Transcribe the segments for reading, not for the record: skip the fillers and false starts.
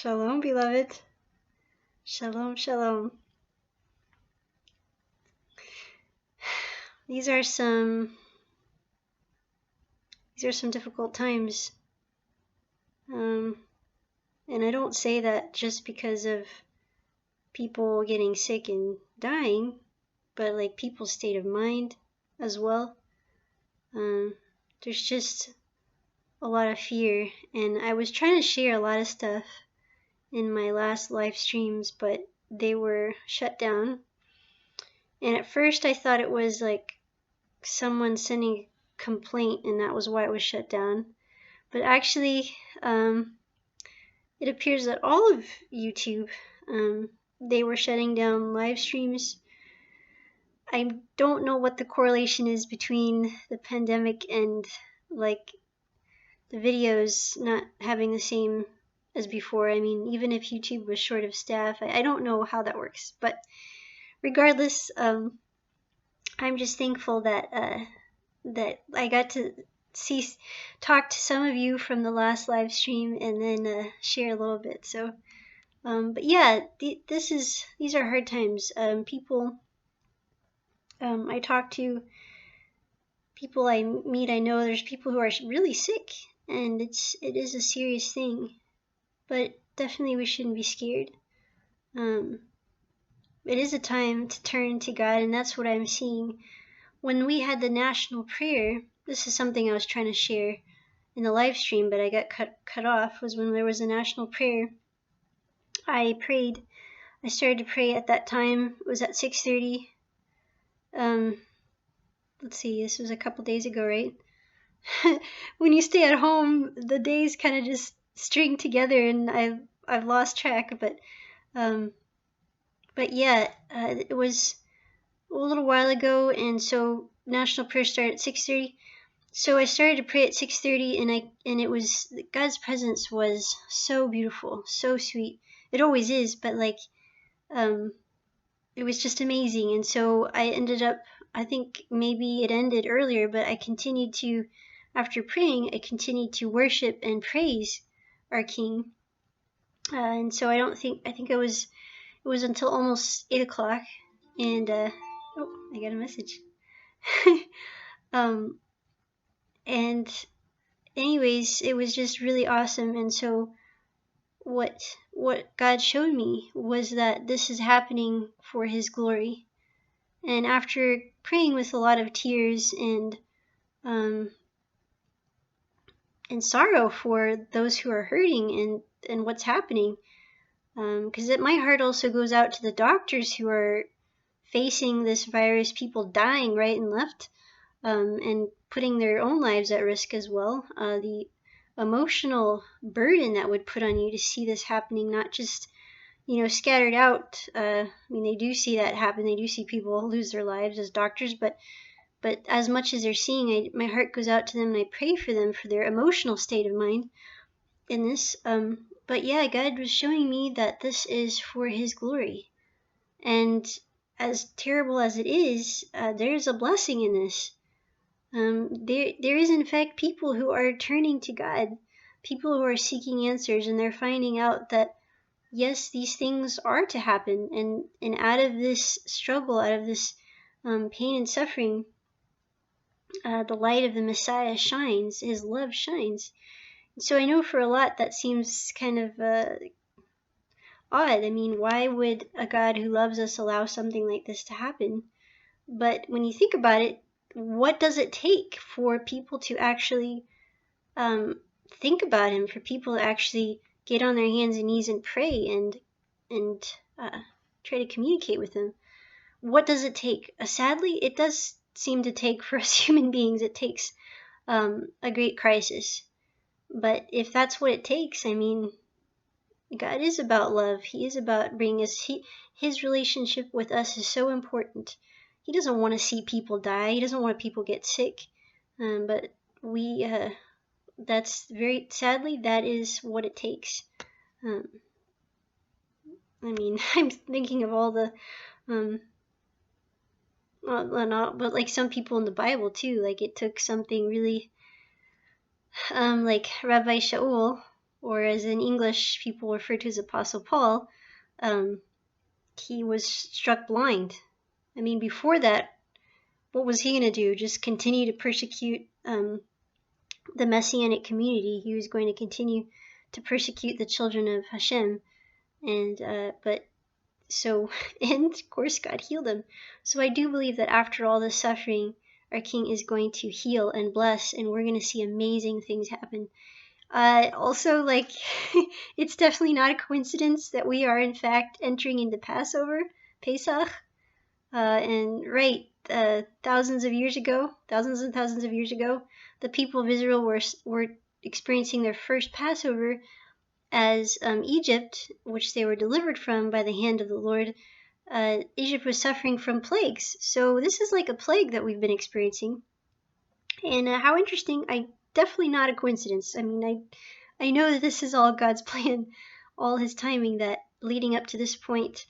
Shalom, beloved. Shalom, shalom. These are some difficult times. And I don't say that just because of people getting sick and dying, but like people's state of mind as well. There's just a lot of fear, and I was trying to share a lot of stuff in my last live streams, but they were shut down. And at first I thought it was like someone sending a complaint and that was why it was shut down. But actually, it appears that all of YouTube, they were shutting down live streams. I don't know what the correlation is between the pandemic and like the videos not having the same as before. I mean, even if YouTube was short of staff, I don't know how that works. But regardless, I'm just thankful that that I got to talk to some of you from the last live stream and then share a little bit. So, but yeah, these are hard times. I talk to people I meet. I know there's people who are really sick, and it is a serious thing. But definitely we shouldn't be scared. It is a time to turn to God, and that's what I'm seeing. When we had the national prayer, this is something I was trying to share in the live stream, but I got cut off, was when there was a national prayer. I started to pray at that time. It was at 6:30. Let's see, this was a couple days ago, right? When you stay at home, the days kind of just string together, and I've lost track. But yeah, it was a little while ago, and so national prayer started at 6:30. So I started to pray at 6:30, and it was, God's presence was so beautiful, so sweet. It always is, but like, it was just amazing. And so I ended up, I think maybe it ended earlier, but I continued to, after praying, I continued to worship and praise our King. And so I think it was until almost 8 o'clock, and oh, I got a message. And anyways, it was just really awesome. And so what God showed me was that this is happening for His glory. And after praying with a lot of tears and sorrow for those who are hurting and what's happening, because my heart also goes out to the doctors who are facing this virus, people dying right and left, and putting their own lives at risk as well. The emotional burden that would put on you to see this happening, not just, scattered out. I mean, they do see that happen. They do see people lose their lives as doctors, but as much as they're seeing, my heart goes out to them, and I pray for them, for their emotional state of mind in this. But yeah, God was showing me that this is for His glory. And as terrible as it is, there's a blessing in this. There is in fact people who are turning to God, people who are seeking answers, and they're finding out that yes, these things are to happen, and out of this struggle, out of this pain and suffering, the light of the Messiah shines, His love shines. So I know for a lot that seems kind of odd. I mean, why would a God who loves us allow something like this to happen? But when you think about it, what does it take for people to actually think about Him, for people to actually get on their hands and knees and pray and try to communicate with Him? What does it take? Sadly, it does seem to take, for us human beings, it takes a great crisis. But if that's what it takes, I mean, God is about love. He is about bringing us, His relationship with us is so important. He doesn't want to see people die. He doesn't want people get sick. But that's very, sadly, that is what it takes. I mean, I'm thinking of all the, but like some people in the Bible too, like it took something really, like Rabbi Shaul, or as in English people refer to as Apostle Paul, he was struck blind. I mean, before that, what was he going to do? Just continue to persecute the Messianic community? He was going to continue to persecute the children of Hashem, and of course God healed him. So I do believe that after all this suffering, our King is going to heal and bless, and we're going to see amazing things happen. Also, like, it's definitely not a coincidence that we are in fact entering into Passover, Pesach, thousands and thousands of years ago, the people of Israel were experiencing their first Passover as Egypt, which they were delivered from by the hand of the Lord. Egypt was suffering from plagues, so this is like a plague that we've been experiencing. And how interesting! Definitely not a coincidence. I mean, I know that this is all God's plan, all His timing, that leading up to this point,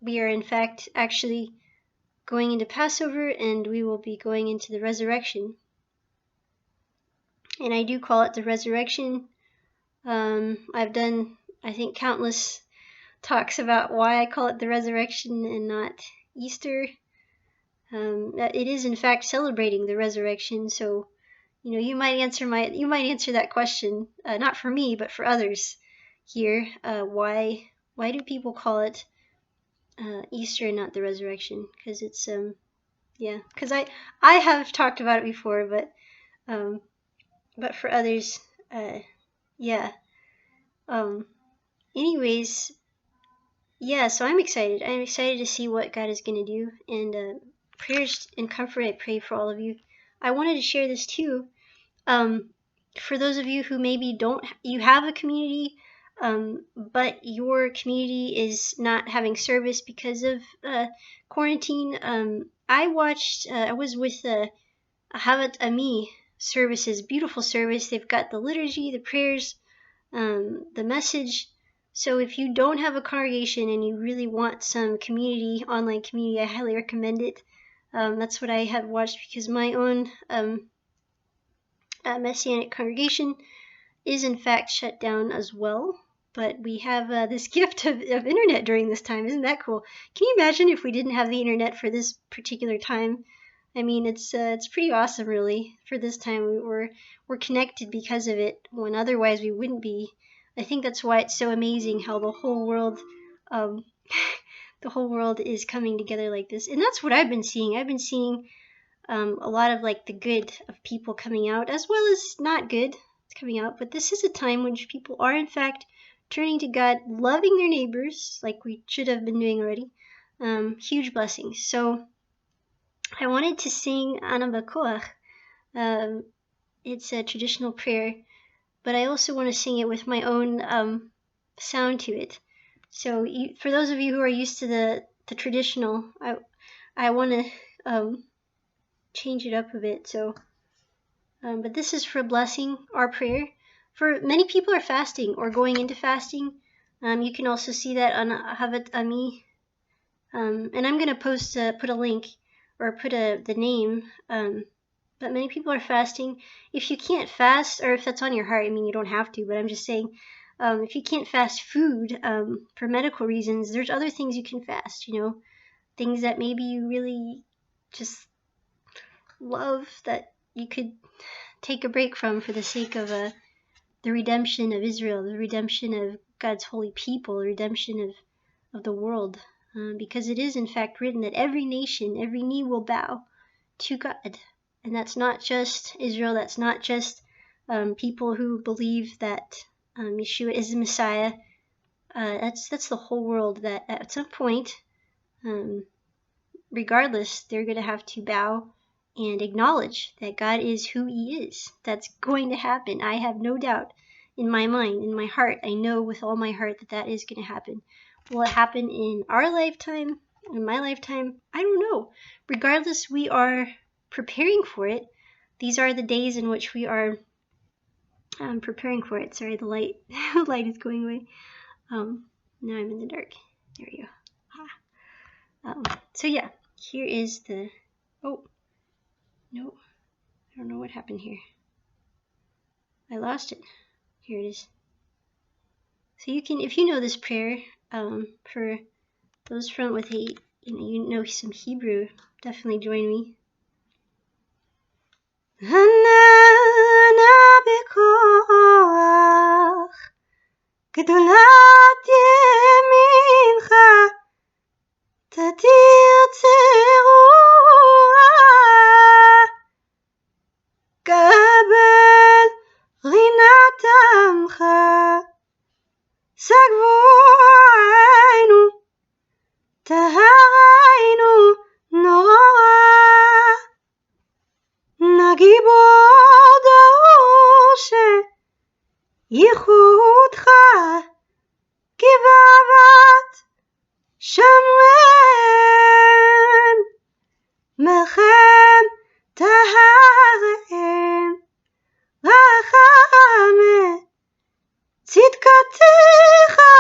we are in fact actually going into Passover, and we will be going into the resurrection. And I do call it the resurrection. I've done, I think, countless talks about why I call it the resurrection and not Easter. It is in fact celebrating the resurrection, so you might answer that question, not for me, but for others here. Why do people call it Easter and not the resurrection? Because it's because I have talked about it before, but for others, yeah. Anyways, yeah. So I'm excited. I'm excited to see what God is going to do, and prayers and comfort I pray for all of you. I wanted to share this too. For those of you who maybe you have a community, but your community is not having service because of quarantine. I was with Ahavat Ammi services, beautiful service. They've got the liturgy, the prayers, the message. So if you don't have a congregation and you really want some online community, I highly recommend it. That's what I have watched, because my own Messianic congregation is in fact shut down as well. But we have this gift of internet during this time. Isn't that cool? Can you imagine if we didn't have the internet for this particular time? I mean, it's pretty awesome, really. For this time, we're connected because of it, when otherwise we wouldn't be. I think that's why it's so amazing how the whole world, the whole world is coming together like this. And that's what I've been seeing. I've been seeing a lot of like the good of people coming out, as well as not good coming out. But this is a time when people are in fact turning to God, loving their neighbors like we should have been doing already. Huge blessings. So I wanted to sing Bechoach. It's a traditional prayer, but I also want to sing it with my own sound to it. So for those of you who are used to the traditional, I want to change it up a bit. So, but this is for blessing our prayer. For many people are fasting or going into fasting. You can also see that on Ahavat Ammi. And I'm gonna put a link, or put the name. But many people are fasting. If you can't fast, or if that's on your heart, I mean, you don't have to, but I'm just saying, if you can't fast food for medical reasons, there's other things you can fast, things that maybe you really just love, that you could take a break from for the sake of the redemption of Israel, the redemption of God's holy people, the redemption of the world. Because it is in fact written that every nation, every knee will bow to God. And that's not just Israel, that's not just people who believe that Yeshua is the Messiah. That's the whole world, that at some point, regardless, they're going to have to bow and acknowledge that God is who He is. That's going to happen. I have no doubt in my mind, in my heart. I know with all my heart that is going to happen. Will it happen in our lifetime, in my lifetime? I don't know. Regardless, we are preparing for it. These are the days in which we are preparing for it. Sorry, the light is going away. Now I'm in the dark. There we go. So yeah, here is the. Oh no, I don't know what happened here. I lost it. Here it is. So you can, if you know this prayer, for those front with you know some Hebrew, definitely join me. Bechoach, gedolat yemincha, tatir tzerua, kabel rinat amcha, sagvoinu, tahareinu nora, nagibor doshe, yichudcha, kivavat, shamren, melchem, taharem, rachameh, tzidkatecha,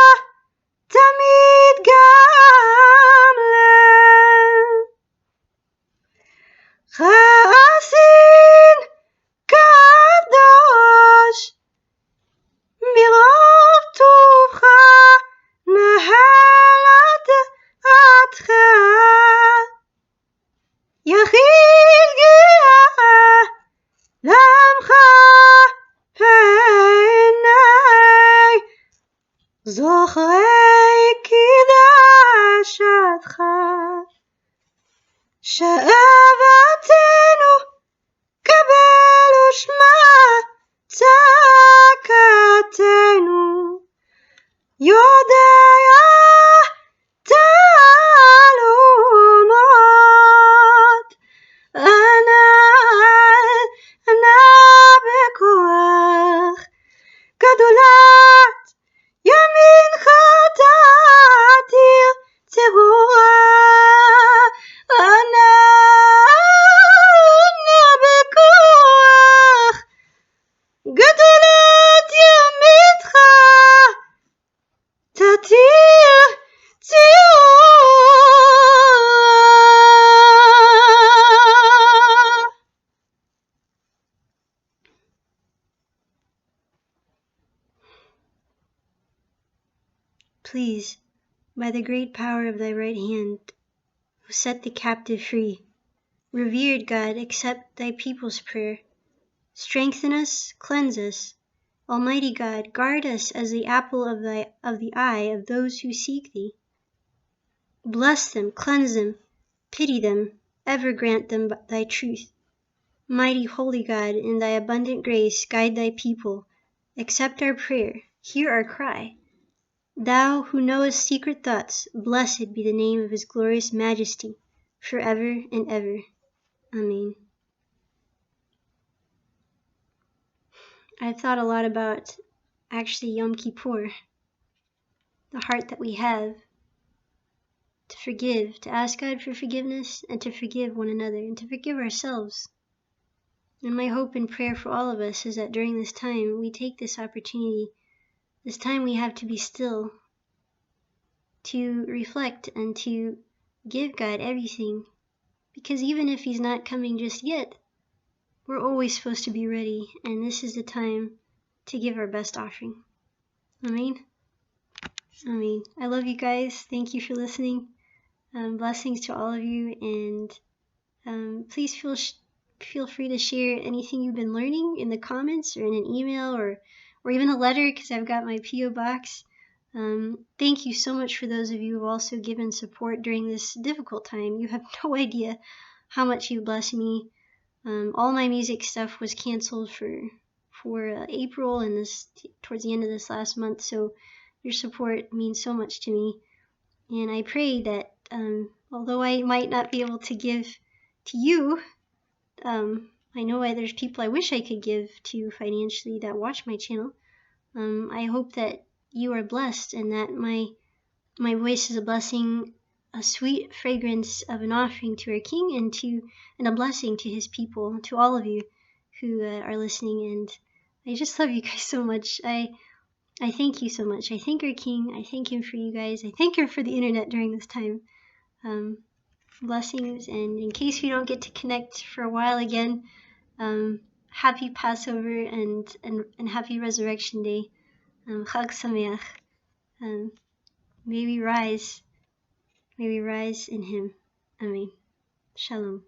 tamid gamlen. Chasin kadosh, mirov tuvcha, nahalat atcha, yachil geah, lamcha peinai, zochrei kidashatcha, she'avatenu kabel ushma tzakatenu, yodea talumot, ana bekoach, gadolat yamincha tatir tzerua, ana bekoach, gadolat yamincha tatir tzerua. Please, by the great power of thy right hand, who set the captive free, revered God, accept thy people's prayer. Strengthen us, cleanse us. Almighty God, guard us as the apple of the eye of those who seek thee. Bless them, cleanse them, pity them, ever grant them thy truth. Mighty holy God, in thy abundant grace, guide thy people. Accept our prayer, hear our cry. Thou who knowest secret thoughts, blessed be the name of his glorious majesty, forever and ever. Amen. I've thought a lot about actually Yom Kippur, the heart that we have to forgive, to ask God for forgiveness, and to forgive one another, and to forgive ourselves. And my hope and prayer for all of us is that during this time, we take this opportunity, this time we have to be still, to reflect and to give God everything. Because even if he's not coming just yet, we're always supposed to be ready, and this is the time to give our best offering. Amen? Amen. I love you guys. Thank you for listening. Blessings to all of you, and please feel free to share anything you've been learning in the comments or in an email or even a letter, because I've got my P.O. box. Thank you so much for those of you who have also given support during this difficult time. You have no idea how much you bless me. All my music stuff was canceled for April and towards the end of this last month, so your support means so much to me. And I pray that although I might not be able to give to you, I know there's people I wish I could give to financially that watch my channel. I hope that you are blessed and that my voice is a blessing, a sweet fragrance of an offering to our King, and a blessing to his people, to all of you who are listening. And I just love you guys so much. I thank you so much. I thank our King. I thank him for you guys. I thank him for the internet during this time. Blessings, and in case we don't get to connect for a while again, happy Passover and happy Resurrection Day. Chag Sameach. May we rise in Him. Amen. Shalom.